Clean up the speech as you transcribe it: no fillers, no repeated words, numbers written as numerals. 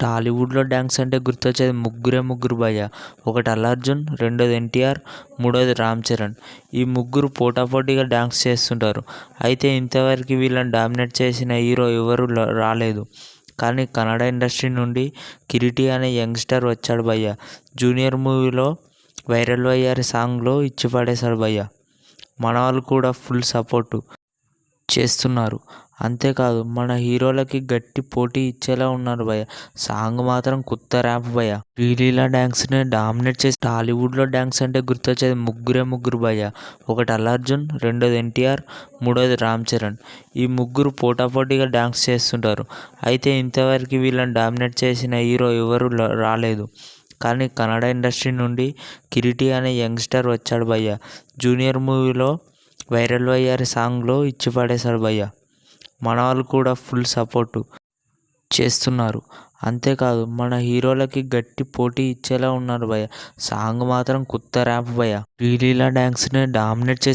టాలీవుడ్లో డ్యాన్స్ అంటే గుర్తొచ్చేది ముగ్గురే ముగ్గురు భయ్య. ఒకటి అల్లు అర్జున్, రెండోది ఎన్టీఆర్, మూడోది రామ్ చరణ్. ఈ ముగ్గురు పోటాపోటీగా డ్యాన్స్ చేస్తుంటారు. అయితే ఇంతవరకు వీళ్ళని డామినేట్ చేసిన హీరో ఎవరు రాలేదు. కానీ కన్నడ ఇండస్ట్రీ నుండి కిరీటి అనే యంగ్స్టర్ వచ్చాడు భయ్య. జూనియర్ మూవీలో వైరల్ అయ్యారు సాంగ్లో ఇచ్చి పడేశాడు భయ్య. మన వాళ్ళు కూడా ఫుల్ సపోర్టు చేస్తున్నారు. అంతేకాదు మన హీరోలకి గట్టి పోటీ ఇచ్చేలా ఉన్నారు భయ్య. సాంగ్ మాత్రం కొత్త ర్యాప్ భయ్య. శ్రీలీల డ్యాన్స్ని డామినేట్ చేసి టాలీవుడ్లో డ్యాన్స్ అంటే గుర్తొచ్చేది ముగ్గురే ముగ్గురు భయ్య. ఒకటి అల్లు అర్జున్, రెండోది ఎన్టీఆర్, మూడోది రామ్ చరణ్. ఈ ముగ్గురు పోటాపోటీగా డ్యాన్స్ చేస్తుంటారు. అయితే ఇంతవరకు వీళ్ళని డామినేట్ చేసిన హీరో ఎవరు రాలేదు. కానీ కన్నడ ఇండస్ట్రీ నుండి కిరీటి అనే యంగ్స్టర్ వచ్చాడు భయ్య. జూనియర్ మూవీలో వైరల్ అయ్యారు సాంగ్లో ఇచ్చి పడేశాడు భయ్య. మన వాళ్ళు కూడా ఫుల్ సపోర్టు చేస్తున్నారు. అంతేకాదు మన హీరోలకి గట్టి పోటీ ఇచ్చేలా ఉన్నారు భయ్య. సాంగ్ మాత్రం కొత్త ర్యాప్ భయ్య. శ్రీలీల డ్యాన్స్ని డామినేట్ చేసి